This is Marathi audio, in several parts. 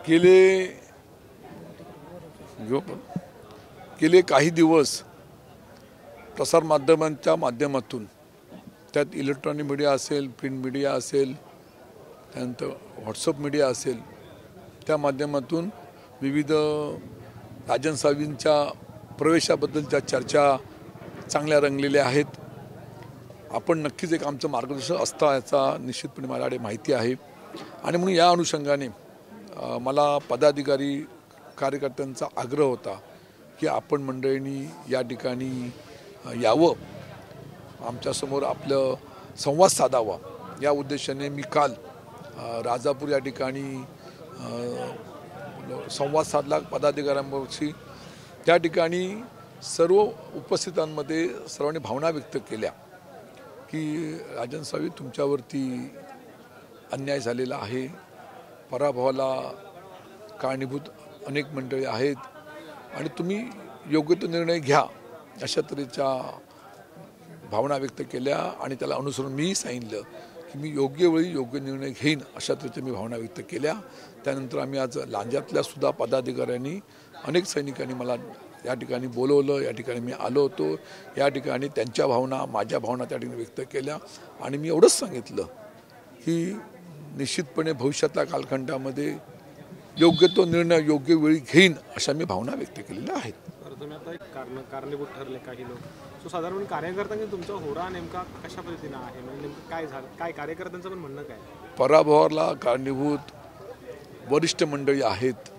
गेले काही दिवस प्रसारमाध्यमांच्या माध्यमातून त्यात इलेक्ट्रॉनिक मीडिया असेल, प्रिंट मीडिया असेल, त्यानंतर व्हॉट्सअप मीडिया असेल, त्या माध्यमातून विविध राजन साळवींच्या प्रवेशाबद्दलच्या चर्चा चांगल्या रंगलेल्या आहेत. आपण नक्कीच एक आमचं मार्गदर्शन असतं याचा निश्चितपणे मला माहिती आहे आणि म्हणून या अनुषंगाने मला पदाधिकारी कार्यकर्त्यांचा आग्रह होता की आपण मंडळींनी या ठिकाणी यावं, आमच्यासमोर आपलं संवाद साधावा. या उद्देशाने मी काल राजापूर या ठिकाणी संवाद साधला पदाधिकाऱ्यांशी. त्या ठिकाणी सर्व उपस्थितांमध्ये सर्वांनी भावना व्यक्त केल्या की राजन साळवी, तुमच्यावरती अन्याय झालेला आहे, पराभवाला कारणीभूत अनेक मंडळी आहेत आणि तुम्ही योग्य तो निर्णय घ्या, अशा तऱ्हेच्या भावना व्यक्त केल्या. आणि त्याला अनुसरून मीही सांगितलं की मी योग्य वेळी योग्य निर्णय घेईन, अशा तऱ्हेच्या मी भावना व्यक्त केल्या. त्यानंतर आम्ही आज लांज्यातल्या सुद्धा पदाधिकाऱ्यांनी अनेक सैनिकांनी मला या ठिकाणी बोलवलं, या ठिकाणी मी आलो होतो. या ठिकाणी त्यांच्या भावना, माझ्या भावना त्या ठिकाणी व्यक्त केल्या आणि मी एवढंच सांगितलं की निश्चितपणे भविष्यातल्या कालखंडामध्ये योग्य तो निर्णय योग्य वेळी घेईन, अशा मी भावना व्यक्त केलेल्या आहेत. तुम्ही आता एक कारणीभूत ठरले काही लोक, सो साधारण कार्यकर्त्यांनी तुमचा होरा नेमका कशा पद्धतीने आहे, म्हणजे नेमकं काय झालं, काय कार्यकर्त्यांचं पण म्हणणं काय? पराभवाला कारणीभूत वरिष्ठ मंडळी आहेत.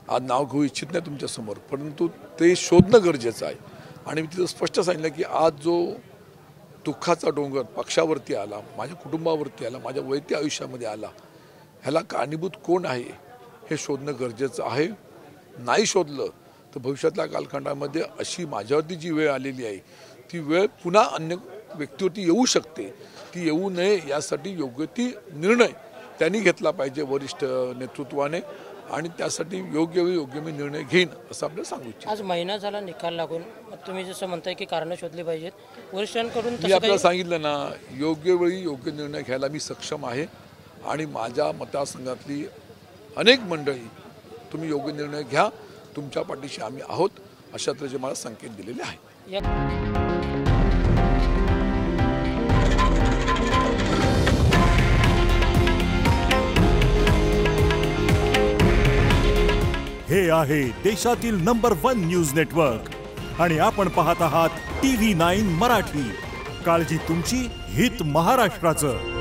आज नाव घेऊ इच्छित नाही तुमच्यासमोर, परंतु ते शोधणं गरजेचं आहे. आणि मी तिथं स्पष्ट सांगितलं की आज जो दुःखाचा डोंगर पक्षावरती आला, माझ्या कुटुंबावरती आला, माझ्या वैयक्तिक आयुष्यामध्ये आला, ह्याला कारणीभूत कोण आहे हे शोधणं गरजेचं आहे. नाही शोधलं तर भविष्यातल्या कालखंडामध्ये अशी माझ्यावरती जी वेळ आलेली आहे ती वेळ पुन्हा अन्य व्यक्तीवरती येऊ शकते. ती येऊ नये यासाठी योग्य ती निर्णय त्यांनी घेतला पाहिजे वरिष्ठ नेतृत्वाने, आणि त्यासाठी योग्य वेळी योग्य मी निर्णय घेईन असं आपल्याला सांगू इच्छितो. आज महिना झाला निकाल लागून, तुम्ही जसं म्हणताय की कारणं शोधली पाहिजेत वरिष्ठांकडून, मी आपल्याला सांगितलं ना, योग्य वेळी योग्य निर्णय घ्यायला मी सक्षम आहे. आणि माझ्या मतदारसंघातली अनेक मंडळी, तुम्ही योग्य निर्णय घ्या, तुमच्या पाठीशी आम्ही आहोत, अशा तऱ्हेचे मला संकेत दिलेले आहेत. हे आहे देशातील नंबर 1 न्यूज नेटवर्क आणि आपण पाहत आहात TV9 मराठी. काळजी तुमची, हित महाराष्ट्राचं.